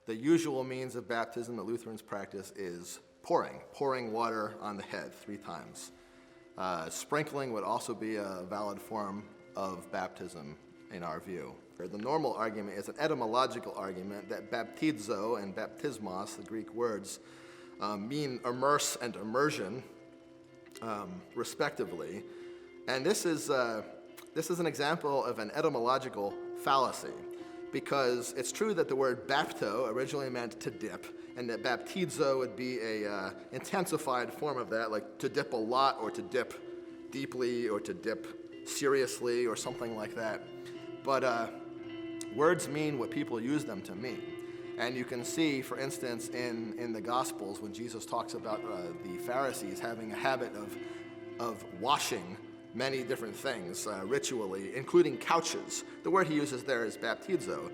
The usual means of baptism that Lutherans practice is pouring water on the head 3 times. Sprinkling would also be a valid form of baptism in our view. The normal argument is an etymological argument that baptizo and baptismos, the Greek words, mean immerse and immersion, respectively. And this is an example of an etymological fallacy, because it's true that the word bapto originally meant to dip, and that baptizo would be a intensified form of that, like to dip a lot or to dip deeply or to dip seriously or something like that. But words mean what people use them to mean. And you can see, for instance, in the Gospels when Jesus talks about the Pharisees having a habit of washing many different things ritually, including couches. The word he uses there is baptizo.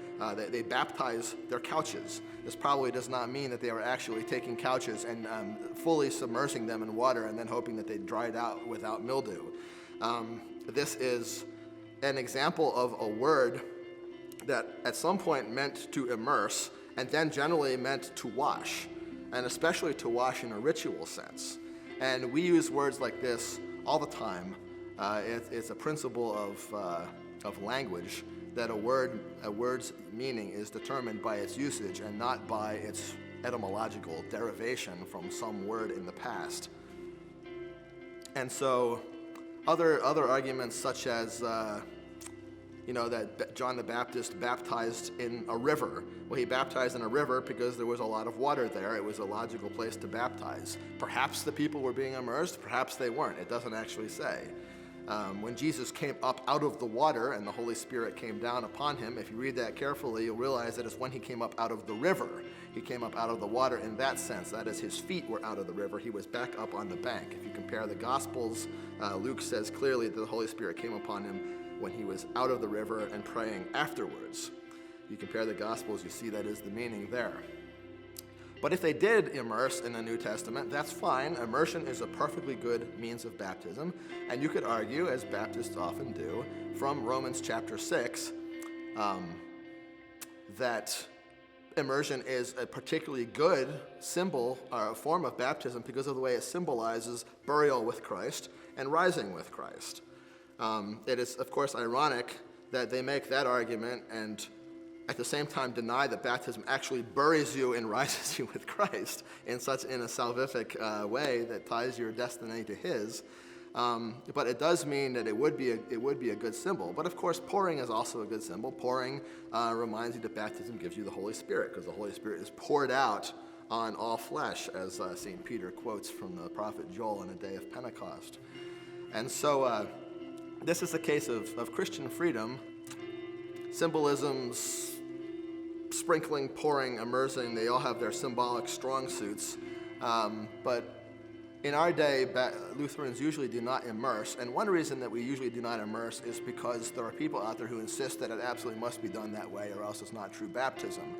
They baptize their couches. This probably does not mean that they were actually taking couches and fully submersing them in water and then hoping that they dried out without mildew. This is an example of a word that at some point meant to immerse and then generally meant to wash, and especially to wash in a ritual sense. And we use words like this all the time. It's a principle of language that a word's meaning is determined by its usage and not by its etymological derivation from some word in the past. And so other arguments such as that John the Baptist baptized in a river. Well, he baptized in a river because there was a lot of water there. It was a logical place to baptize. Perhaps the people were being immersed, perhaps they weren't. It doesn't actually say. When Jesus came up out of the water and the Holy Spirit came down upon him, if you read that carefully, you'll realize that it's when he came up out of the river. He came up out of the water in that sense. That is, his feet were out of the river. He was back up on the bank. If you compare the Gospels, Luke says clearly that the Holy Spirit came upon him when he was out of the river and praying afterwards. You compare the Gospels, you see that is the meaning there. But if they did immerse in the New Testament, that's fine. Immersion is a perfectly good means of baptism. And you could argue, as Baptists often do, from Romans chapter 6, that immersion is a particularly good symbol or form of baptism because of the way it symbolizes burial with Christ and rising with Christ. It is, of course, ironic that they make that argument and at the same time deny that baptism actually buries you and rises you with Christ in a salvific way that ties your destiny to his. But it does mean that it would be a good symbol. But of course, pouring is also a good symbol. Pouring reminds you that baptism gives you the Holy Spirit, because the Holy Spirit is poured out on all flesh, as St. Peter quotes from the prophet Joel in the day of Pentecost. And so this is a case of Christian freedom. Symbolisms, sprinkling, pouring, immersing, they all have their symbolic strong suits. But in our day, Lutherans usually do not immerse. And one reason that we usually do not immerse is because there are people out there who insist that it absolutely must be done that way or else it's not true baptism.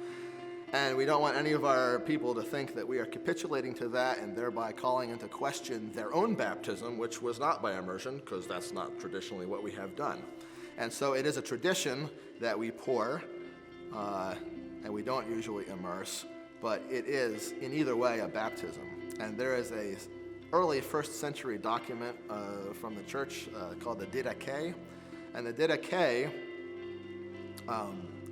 And we don't want any of our people to think that we are capitulating to that and thereby calling into question their own baptism, which was not by immersion, because that's not traditionally what we have done. And so it is a tradition that we pour, and we don't usually immerse, but it is, in either way, a baptism. And there is a early first century document from the church called the Didache. And the Didache,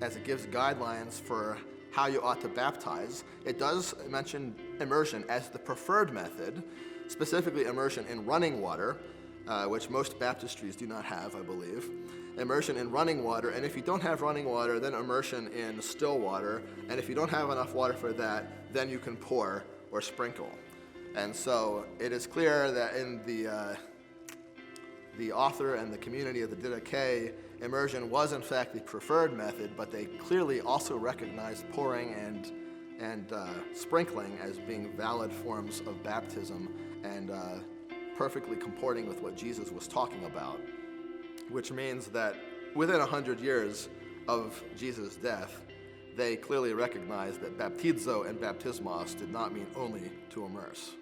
as it gives guidelines for how you ought to baptize, it does mention immersion as the preferred method, specifically immersion in running water, which most baptistries do not have, I believe. Immersion in running water, and if you don't have running water, then immersion in still water, and if you don't have enough water for that, then you can pour or sprinkle. And so it is clear that in the author and the community of the Didache, immersion was in fact the preferred method, but they clearly also recognized pouring and sprinkling as being valid forms of baptism and perfectly comporting with what Jesus was talking about, which means that within 100 years of Jesus' death, they clearly recognized that baptizo and baptismos did not mean only to immerse.